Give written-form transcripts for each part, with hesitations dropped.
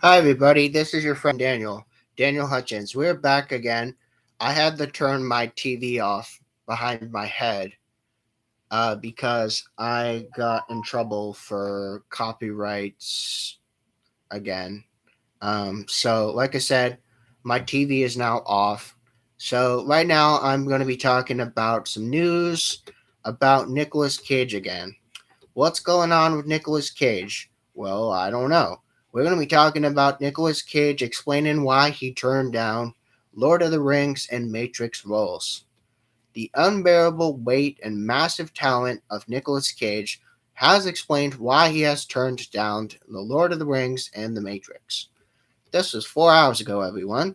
Hi, everybody. This is your friend Daniel Hutchins. We're back again. I had to turn my TV off behind my head because I got in trouble for copyrights again. Like I said, my TV is now off. So, right now, I'm going to be talking about some news about Nicolas Cage again. What's going on with Nicolas Cage? Well, I don't know. We're going to be talking about Nicolas Cage explaining why he turned down Lord of the Rings and Matrix roles. The unbearable weight and massive talent of Nicolas Cage has explained why he has turned down The Lord of the Rings and The Matrix. This was 4 hours ago, everyone.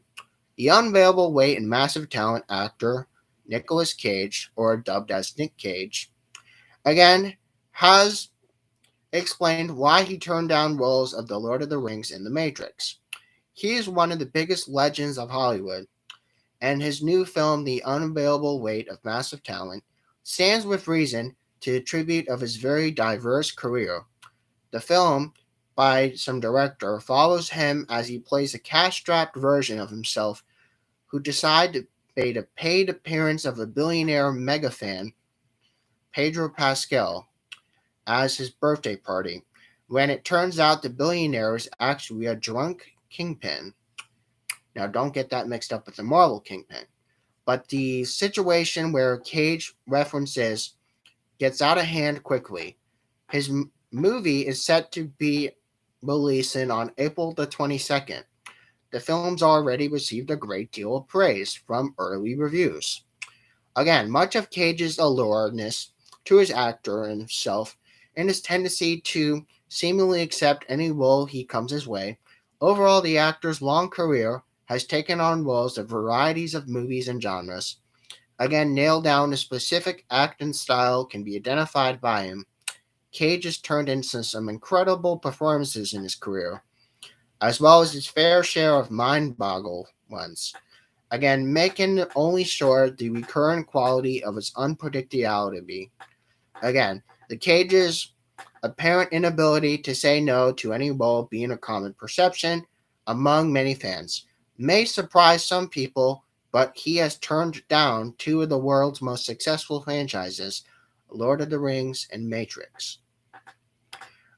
The unbearable weight and massive talent actor Nicolas Cage, or dubbed as Nick Cage, again has explained why he turned down roles of The Lord of the Rings and The Matrix. He is one of the biggest legends of Hollywood, and his new film, The Unbearable Weight of Massive Talent, stands with reason to the tribute of his very diverse career. The film, by some director, follows him as he plays a cash-strapped version of himself who decided to make a paid appearance of a billionaire mega fan, Pedro Pascal, as his birthday party, when it turns out the billionaire is actually a drunk kingpin. Now, don't get that mixed up with the Marvel kingpin. But the situation where Cage references gets out of hand quickly. His movie is set to be releasing on April the 22nd. The film's already received a great deal of praise from early reviews. Again, much of Cage's allureness to his actor and himself and his tendency to seemingly accept any role he comes his way, overall the actor's long career has taken on roles of varieties of movies and genres. Again, nailed down a specific acting style can be identified by him. Cage has turned into some incredible performances in his career, as well as his fair share of mind-boggle ones. Again, making only sure the recurrent quality of its unpredictability. Again, the Cage's apparent inability to say no to any role being a common perception among many fans may surprise some people, but he has turned down two of the world's most successful franchises, Lord of the Rings and Matrix.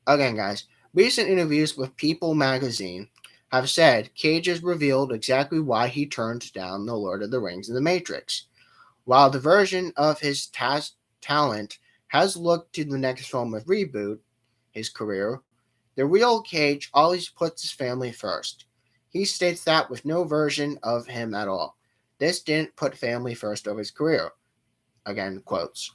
Again, guys, recent interviews with People magazine have said Cage has revealed exactly why he turned down The Lord of the Rings and The Matrix. While the version of his talent has looked to the next film of reboot, his career, the real Cage always puts his family first. He states that with no version of him at all. This didn't put family first over his career. Again, quotes.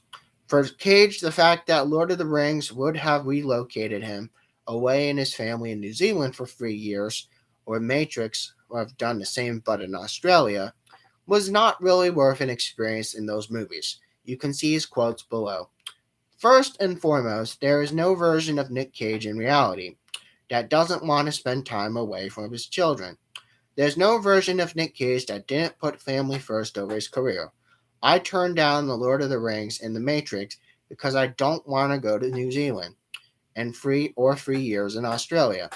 For Cage, the fact that Lord of the Rings would have relocated him away in his family in New Zealand for 3 years, or Matrix would have done the same but in Australia, was not really worth an experience in those movies. You can see his quotes below. First and foremost, there is no version of Nick Cage in reality that doesn't want to spend time away from his children. There's no version of Nick Cage that didn't put family first over his career. I turned down The Lord of the Rings and The Matrix because I don't want to go to New Zealand and 3 years in Australia.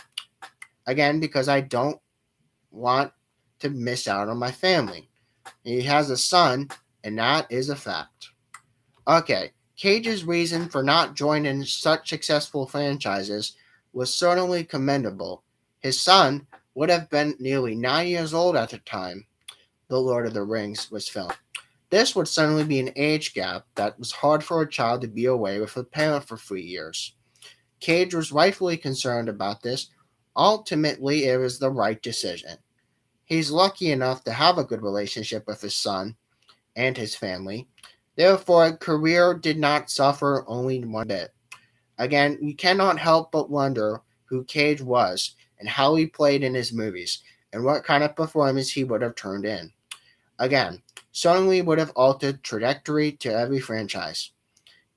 Again, because I don't want to miss out on my family. He has a son, and that is a fact. Okay, Cage's reason for not joining such successful franchises was certainly commendable. His son would have been nearly 9 years old at the time The Lord of the Rings was filmed. This would certainly be an age gap that was hard for a child to be away with a parent for 3 years. Cage was rightfully concerned about this. Ultimately, it was the right decision. He's lucky enough to have a good relationship with his son and his family. Therefore, his career did not suffer only one bit. Again, you cannot help but wonder who Cage was and how he played in his movies and what kind of performance he would have turned in. Again, certainly would have altered trajectory to every franchise.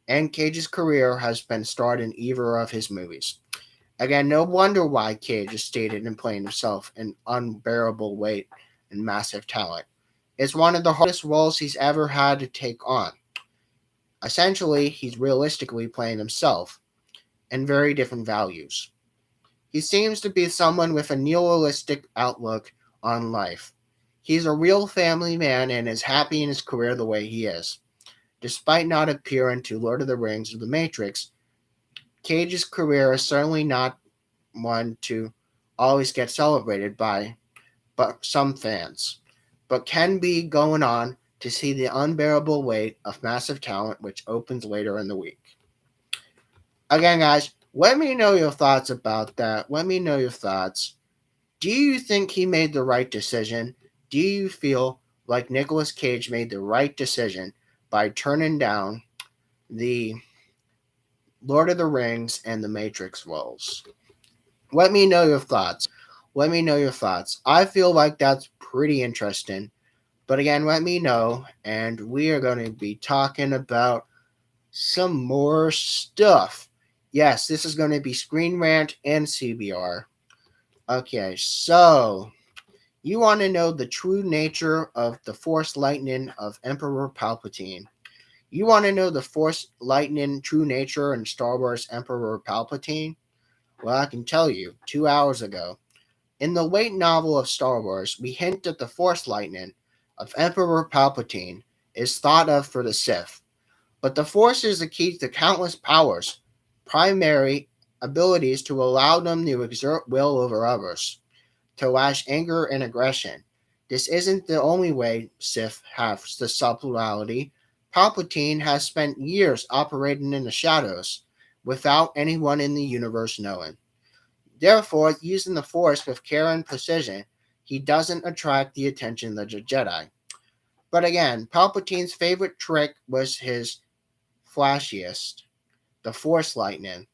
And Cage's career has been starred in either of his movies. Again, no wonder why Cage is stated in playing himself an unbearable weight and massive talent. It's one of the hardest roles he's ever had to take on. Essentially, he's realistically playing himself and very different values. He seems to be someone with a nihilistic outlook on life. He's a real family man and is happy in his career the way he is. Despite not appearing to Lord of the Rings or The Matrix, Cage's career is certainly not one to always get celebrated by but some fans, but can be going on to see the unbearable weight of massive talent which opens later in the week. Again, guys, let me know your thoughts about that. Let me know your thoughts. Do you think he made the right decision? Do you feel like Nicolas Cage made the right decision by turning down the Lord of the Rings and the Matrix roles? Let me know your thoughts. Let me know your thoughts. I feel like that's pretty interesting. But again, let me know, and we are going to be talking about some more stuff. Yes, this is going to be Screen Rant and CBR. Okay, so you want to know the true nature of the Force Lightning of Emperor Palpatine. You want to know the Force Lightning true nature in Star Wars Emperor Palpatine? Well, I can tell you, 2 hours ago. In the late novel of Star Wars, we hint that the Force Lightning of Emperor Palpatine is thought of for the Sith. But the Force is the key to countless powers, primary abilities to allow them to exert will over others, to lash anger and aggression. This isn't the only way Sith have the subtlety. Palpatine has spent years operating in the shadows, without anyone in the universe knowing. Therefore, using the Force with care and precision, he doesn't attract the attention of the Jedi. But again, Palpatine's favorite trick was his flashiest, the Force Lightning.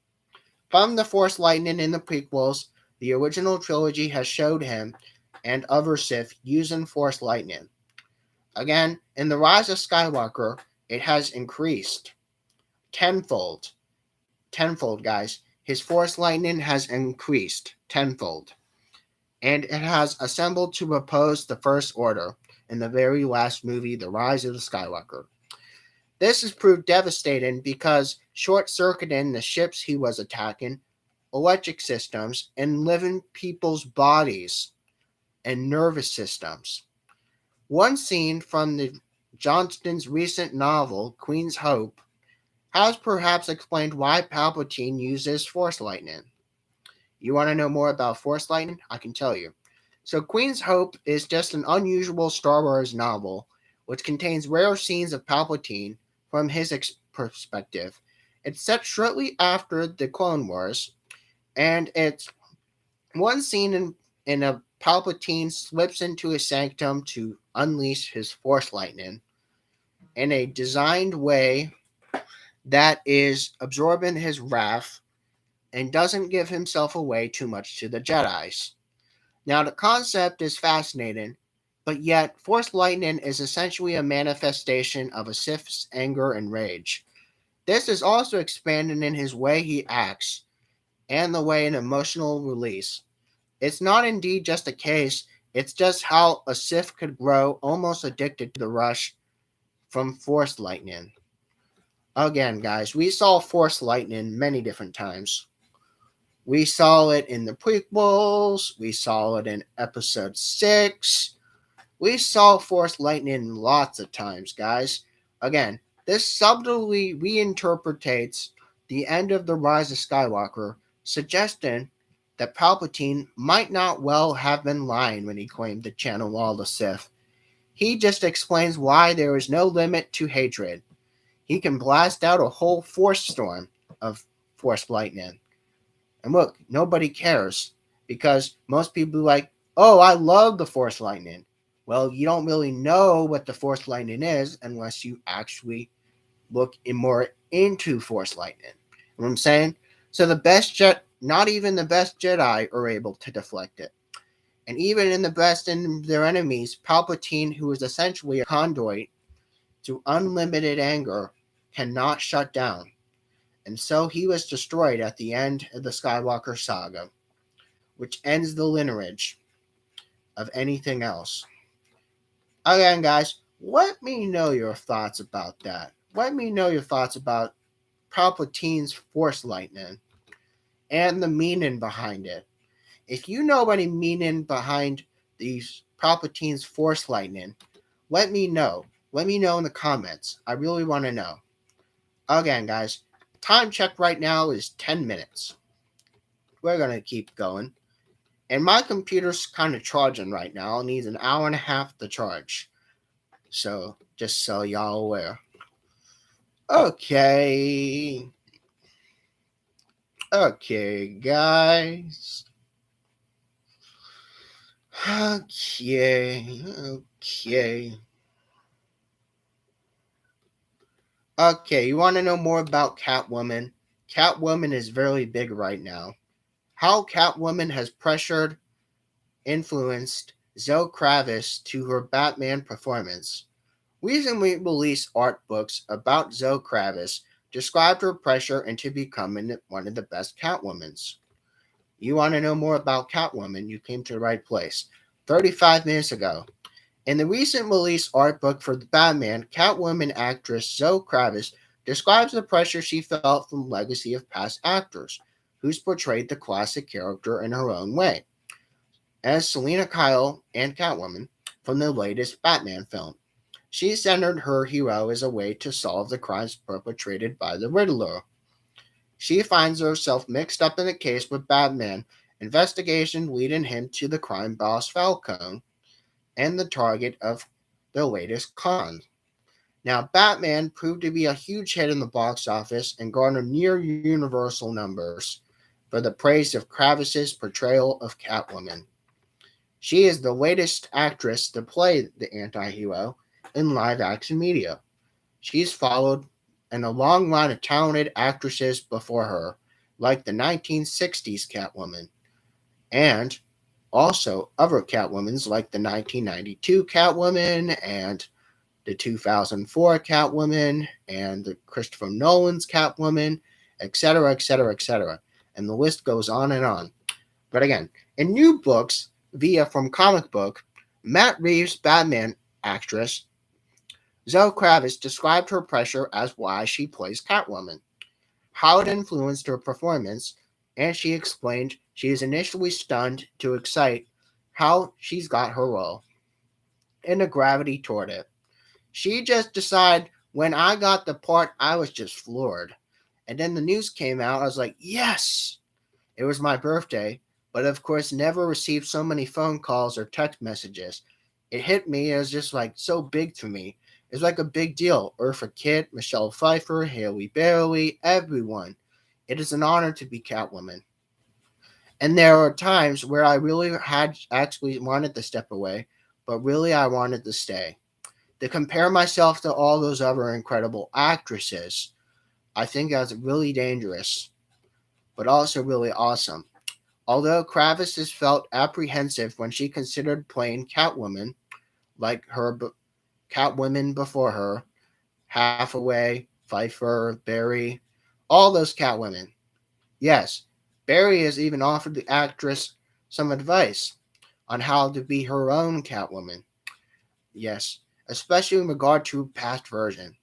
From the Force Lightning in the prequels, the original trilogy has showed him and other Sith using Force Lightning. Again, in The Rise of Skywalker, it has increased tenfold. Tenfold, guys. His Force Lightning has increased tenfold. And it has assembled to oppose the First Order in the very last movie, The Rise of the Skywalker. This has proved devastating because short-circuiting the ships he was attacking, electric systems, and living people's bodies and nervous systems. One scene from the Johnston's recent novel, Queen's Hope, has perhaps explained why Palpatine uses Force Lightning. You want to know more about Force Lightning? I can tell you. So Queen's Hope is just an unusual Star Wars novel which contains rare scenes of Palpatine from his perspective. It's set shortly after the Clone Wars, and it's one scene in a Palpatine slips into his sanctum to unleash his Force Lightning in a designed way that is absorbing his wrath and doesn't give himself away too much to the Jedis. Now, the concept is fascinating, but yet Force Lightning is essentially a manifestation of a Sith's anger and rage. This is also expanded in his way he acts and the way an emotional release. It's not indeed just a case, it's just how a Sith could grow almost addicted to the rush from Force Lightning. Again, guys, we saw Force Lightning many different times. We saw it in the prequels, we saw it in episode 6. We saw Force Lightning lots of times, guys. Again, this subtly reinterpretates the end of The Rise of Skywalker, suggesting that Palpatine might not well have been lying when he claimed to channel all the Sith. He just explains why there is no limit to hatred. He can blast out a whole force storm of Force Lightning. And look, nobody cares because most people are like, oh, I love the Force Lightning. Well, you don't really know what the Force Lightning is unless you actually look more into Force Lightning. You know what I'm saying? So not even the best Jedi are able to deflect it. And even in the best in their enemies, Palpatine, who is essentially a conduit to unlimited anger, cannot shut down. And so he was destroyed at the end of the Skywalker saga, which ends the lineage of anything else. Again, guys, let me know your thoughts about that. Let me know your thoughts about Palpatine's Force Lightning. and the meaning behind it. If you know any meaning behind these Palpatine's Force Lightning, let me know. Let me know in the comments. I really want to know. Again, guys, time check right now is 10 minutes. We're going to keep going. And my computer's kind of charging right now. It needs an hour and a half to charge. So, just so y'all aware. Okay. Okay, guys. Okay. Okay, you want to know more about Catwoman? Catwoman is very big right now. How Catwoman has pressured, influenced Zoe Kravitz to her Batman performance. Recently released art books about Zoe Kravitz described her pressure into becoming one of the best Catwomans. You want to know more about Catwoman? You came to the right place. 35 minutes ago. In the recent released art book for the Batman, Catwoman actress Zoe Kravitz describes the pressure she felt from legacy of past actors, who's portrayed the classic character in her own way, as Selina Kyle and Catwoman from the latest Batman film. She centered her hero as a way to solve the crimes perpetrated by the Riddler. She finds herself mixed up in a case with Batman, investigation leading him to the crime boss Falcone, and the target of the latest con. Now, Batman proved to be a huge hit in the box office and garnered near universal numbers for the praise of Kravitz's portrayal of Catwoman. She is the latest actress to play the anti-hero in live-action media. She's followed in a long line of talented actresses before her, like the 1960s Catwoman, and also other Catwomans like the 1992 Catwoman and the 2004 Catwoman and the Christopher Nolan's Catwoman, etc., etc., etc. And the list goes on and on. But again, in new books via from comic book, Matt Reeves' Batman actress Zoe Kravitz described her pressure as why she plays Catwoman, how it influenced her performance, and she explained she is initially stunned to excite how she's got her role and the gravity toward it. She just decided when I got the part, I was just floored. And then the news came out. I was like, yes, it was my birthday, but of course, never received so many phone calls or text messages. It hit me as just like so big to me. It's like a big deal. Eartha Kitt, Michelle Pfeiffer, Halle Berry, everyone. It is an honor to be Catwoman. And there are times where I really had actually wanted to step away, but really I wanted to stay. To compare myself to all those other incredible actresses, I think that's really dangerous, but also really awesome. Although Kravitz has felt apprehensive when she considered playing Catwoman, like her Catwomen before her, Hathaway, Pfeiffer, Berry, all those Catwomen. Yes, Berry has even offered the actress some advice on how to be her own Catwoman. Yes, especially in regard to past version.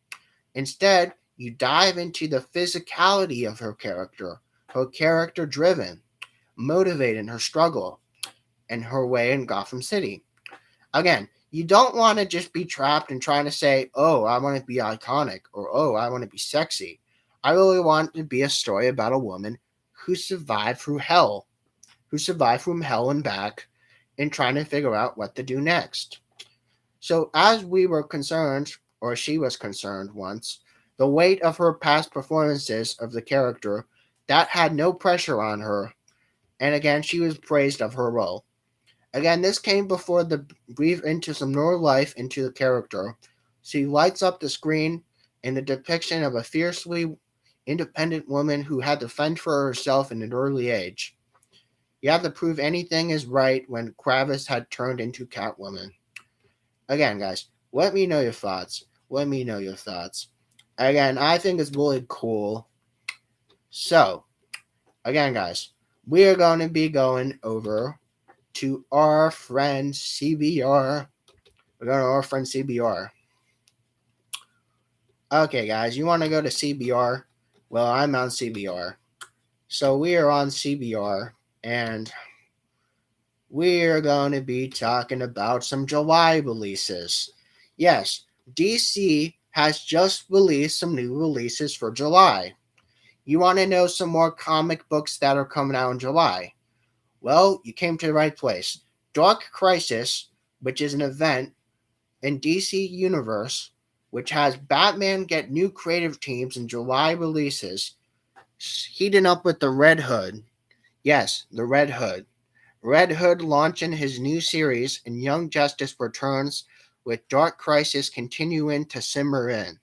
Instead, you dive into the physicality of her character driven, motivating her struggle, and her way in Gotham City. Again, you don't want to just be trapped and trying to say, oh, I want to be iconic, or oh, I want to be sexy. I really want to be a story about a woman who survived through hell, who survived from hell and back, and trying to figure out what to do next. So, as we were concerned, or she was concerned once, the weight of her past performances of the character, that had no pressure on her, and again, she was praised of her role. Again, this came before the breathe into some more life into the character. She lights up the screen in the depiction of a fiercely independent woman who had to fend for herself in an early age. You have to prove anything is right when Kravitz had turned into Catwoman. Again, guys, let me know your thoughts. Let me know your thoughts. Again, I think it's really cool. So, again, guys, we are going to be going over to our friend CBR. We're going to our friend CBR. Okay, guys, you want to go to CBR? Well, I'm on CBR. So we are on CBR, and we're going to be talking about some July releases. Yes, DC has just released some new releases for July. You want to know some more comic books that are coming out in July? Well, you came to the right place. Dark Crisis, which is an event in DC Universe, which has Batman get new creative teams in July releases, heating up with the Red Hood. Yes, the Red Hood. Red Hood launching his new series, and Young Justice returns with Dark Crisis continuing to simmer in.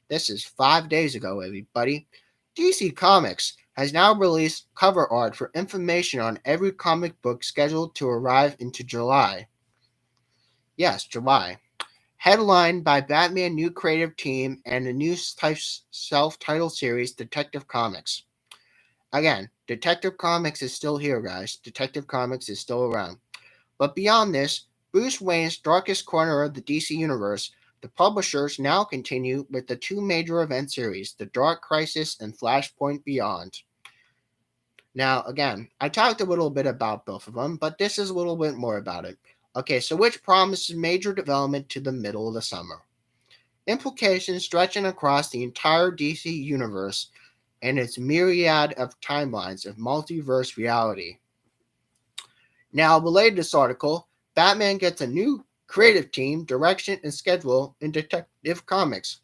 This is 5 days ago, everybody. DC Comics has now released cover art for information on every comic book scheduled to arrive into July. Yes, July. Headlined by Batman new creative team and a new self-titled series, Detective Comics. Again, Detective Comics is still here, guys. Detective Comics is still around. But beyond this, Bruce Wayne's darkest corner of the DC Universe, the publishers now continue with the two major event series, The Dark Crisis and Flashpoint Beyond. Now, again, I talked a little bit about both of them, but this is a little bit more about it. Okay, so which promises major development to the middle of the summer? Implications stretching across the entire DC universe and its myriad of timelines of multiverse reality. Now, related to this article, Batman gets a new creative team, direction, and schedule in Detective Comics.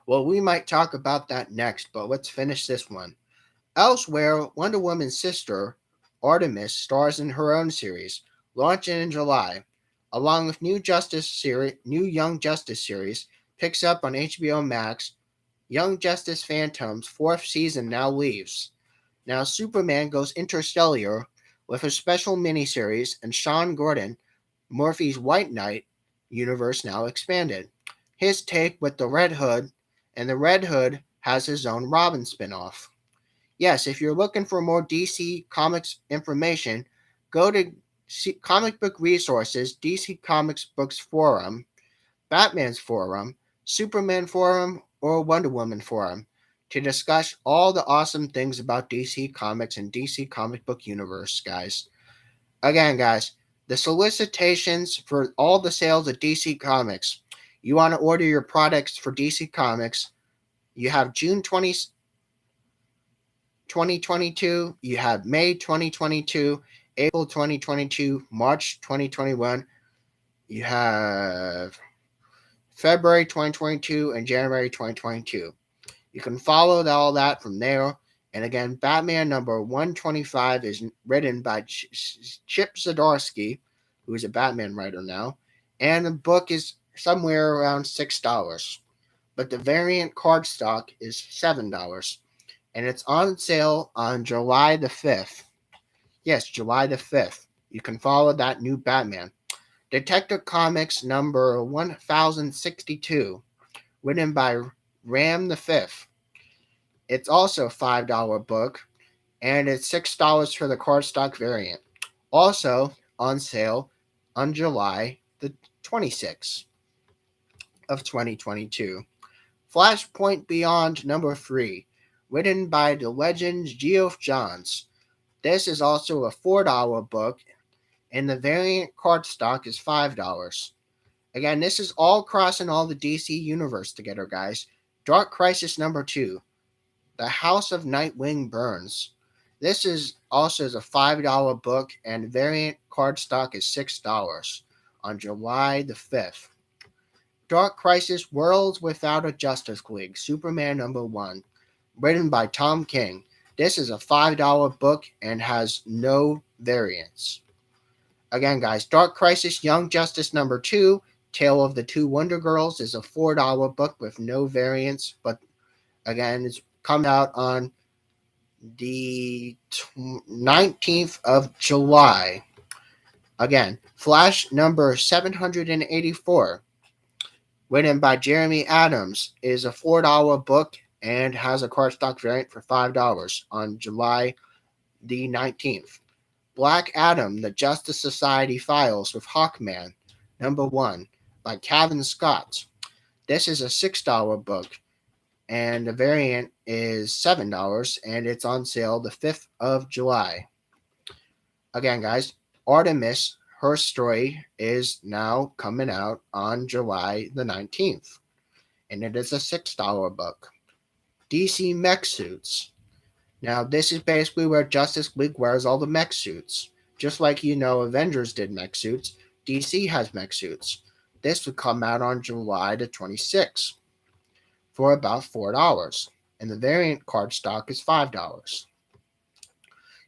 Well, we might talk about that next, but let's finish this one. Elsewhere, Wonder Woman's sister, Artemis, stars in her own series, launching in July, along with new Young Justice series, picks up on HBO Max. Young Justice Phantom's fourth season now leaves. Now Superman goes interstellar with a special miniseries, and Sean Gordon, Murphy's White Knight universe now expanded. His take with the Red Hood, and the Red Hood has his own Robin spinoff. Yes, if you're looking for more DC Comics information, go to Comic Book Resources, DC Comics Books Forum, Batman's Forum, Superman Forum, or Wonder Woman Forum to discuss all the awesome things about DC Comics and DC Comic Book Universe, guys. Again, guys, the solicitations for all the sales of DC Comics. You want to order your products for DC Comics, you have June 2022, you have May 2022, April 2022, March 2021, you have February 2022, and January 2022. You can follow all that from there. And again, Batman number 125 is written by Chip Zdarsky, who is a Batman writer now. And the book is somewhere around $6. But the variant cardstock is $7. And it's on sale on July the 5th. Yes, July the 5th. You can follow that new Batman. Detective Comics number 1062, written by Ram the Fifth. It's also a $5 book, and it's $6 for the cardstock variant. Also on sale on July the 26th of 2022. Flashpoint Beyond number 3, written by the legend Geoff Johns. This is also a $4 book, and the variant cardstock is $5. Again, this is all crossing all the DC universe together, guys. Dark Crisis number 2, The House of Nightwing Burns. This is also a $5 book, and variant cardstock is $6 on July the 5th. Dark Crisis Worlds Without a Justice League, Superman number 1, written by Tom King. This is a $5 book and has no variants. Again, guys, Dark Crisis Young Justice number 2, Tale of the Two Wonder Girls, is a $4 book with no variants, but again, it's coming out on the 19th of July. Again, Flash number 784, written by Jeremy Adams, is a $4 book and has a cardstock variant for $5 on July the 19th. Black Adam, The Justice Society Files with Hawkman, number 1, by Kevin Scott. This is a $6 book, and the variant is $7, and it's on sale the 5th of July. Again, guys, Artemis, her story is now coming out on July the 19th, and it is a $6 book. DC Mech Suits. Now, this is basically where Justice League wears all the mech suits. Just like Avengers did mech suits, DC has mech suits. This would come out on July the 26th for about $4, and the variant cardstock is $5.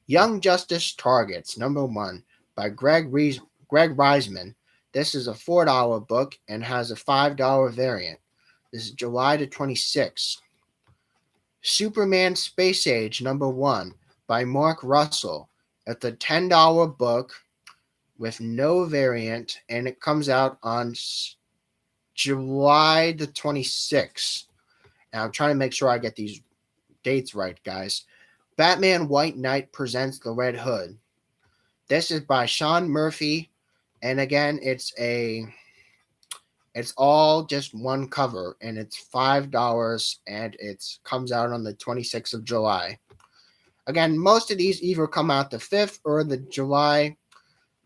Young Justice Targets, #1, by Greg Reisman. This is a $4 book and has a $5 variant. This is July the 26th. Superman Space Age, #1, by Mark Russell. It's a $10 book with no variant, and it comes out on July the 26th. Now, I'm trying to make sure I get these dates right, guys. Batman White Knight presents The Red Hood. This is by Sean Murphy, and again, it's all just one cover, and it's $5, and it comes out on the 26th of July. Again, most of these either come out the 5th or the July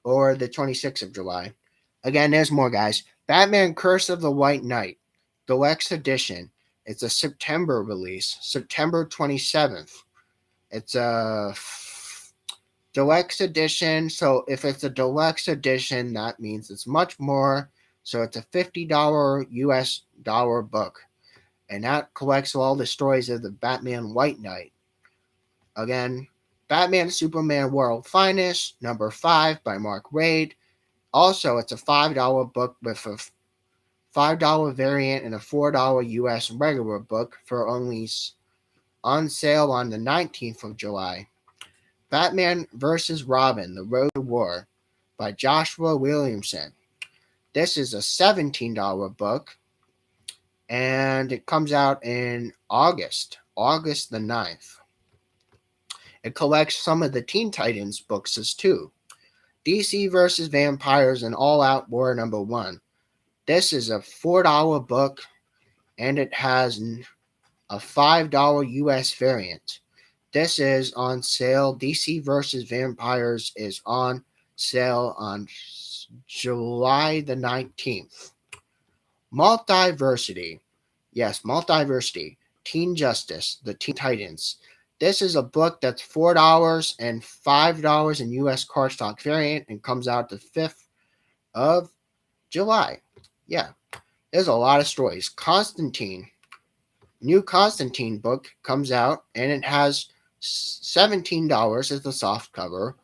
or the 26th of July. Again, there's more, guys. Batman Curse of the White Knight, Deluxe Edition. It's a September release, September 27th. It's a deluxe edition. So if it's a deluxe edition, that means it's much more. So it's a $50 US dollar book. And that collects all the stories of the Batman White Knight. Again, Batman Superman World Finest, #5 by Mark Waid. Also, it's a $5 book with a $5 variant and a $4 US regular book for only on sale on the 19th of July. Batman vs. Robin, The Road to War by Joshua Williamson. This is a $17 book, and it comes out in August the 9th. It collects some of the Teen Titans books as too. DC vs. Vampires and All Out War #1. This is a $4 book, and it has a $5 US variant. This is on sale. DC vs. Vampires is on sale on July the 19th. Multiversity. Yes, Multiversity. Teen Justice, the Teen Titans. This is a book that's $4 and $5 in US cardstock variant and comes out the 5th of July. Yeah, there's a lot of stories. Constantine. New Constantine book comes out, and it has $17 as the soft cover,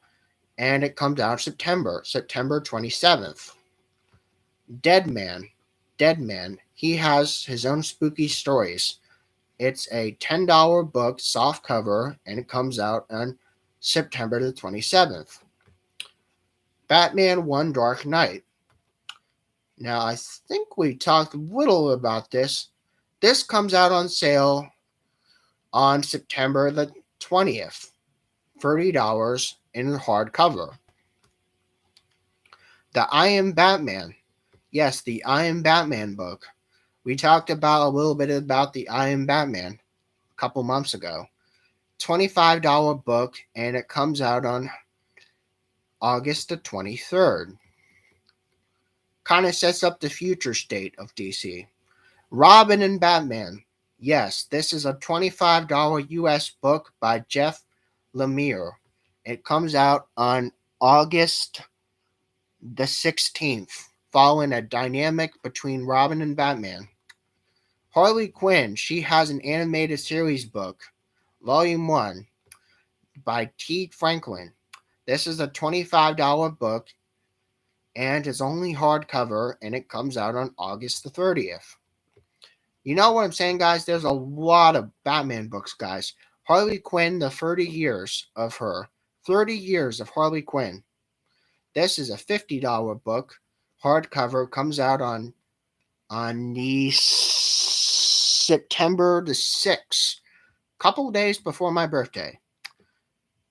and it comes out September 27th. Dead Man. He has his own spooky stories. It's a $10 book, soft cover, and it comes out on September the 27th. Batman 1 Dark Knight. Now, I think we talked a little about this. This comes out on sale on September the 20th. $30 in the hardcover. The I Am Batman. Yes, the I Am Batman book. We talked about a little bit about the I Am Batman a couple months ago. $25 book, and it comes out on August the 23rd. Kind of sets up the future state of DC. Robin and Batman. Yes, this is a $25 US book by Jeff Lemire. It comes out on August the 16th, following a dynamic between Robin and Batman. Harley Quinn, she has an animated series book, Volume 1, by T. Franklin. This is a $25 book, and it's only hardcover, and it comes out on August the 30th. You know what I'm saying, guys? There's a lot of Batman books, guys. Harley Quinn, the 30 years of her. 30 years of Harley Quinn. This is a $50 book. Hardcover, comes out on the September the 6th. Couple days before my birthday.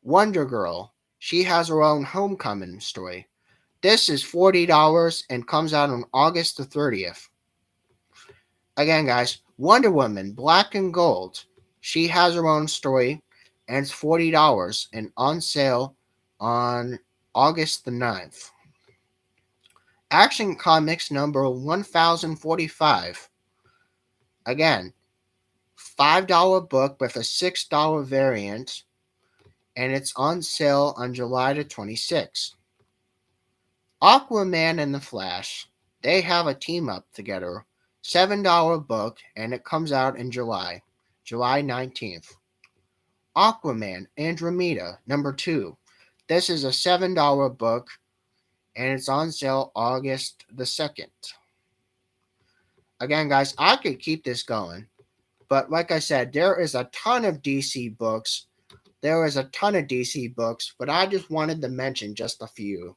Wonder Girl. She has her own homecoming story. This is $40 and comes out on August the 30th. Again, guys, Wonder Woman Black and Gold. She has her own story, and it's $40 and on sale on August the 9th. Action Comics number 1045. Again, $5 book with a $6 variant, and it's on sale on July the 26th. Aquaman and the Flash, they have a team up together. $7 book, and it comes out in July 19th. Aquaman Andromeda number 2. This is a $7 book, and it's on sale August the 2nd. Again, guys, I could keep this going, but like I said, there is a ton of DC books. There is a ton of DC books, but I just wanted to mention just a few.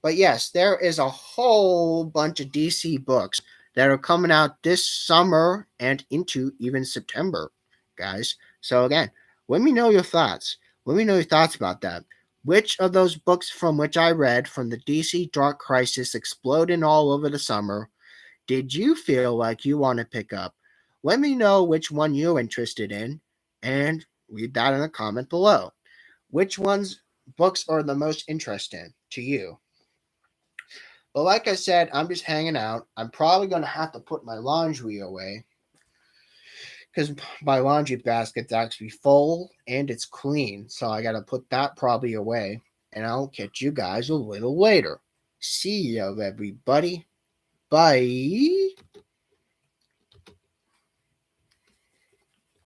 But yes, there is a whole bunch of DC books that are coming out this summer and into even September, guys. So again, let me know your thoughts. Let me know your thoughts about that. Which of those books from which I read from the DC Dark Crisis exploding all over the summer did you feel like you want to pick up? Let me know which one you're interested in and read that in the comment below. Which ones books are the most interesting to you? But like I said, I'm just hanging out. I'm probably going to have to put my laundry away because my laundry basket's actually full and it's clean. So I got to put that probably away. And I'll catch you guys a little later. See ya, everybody. Bye.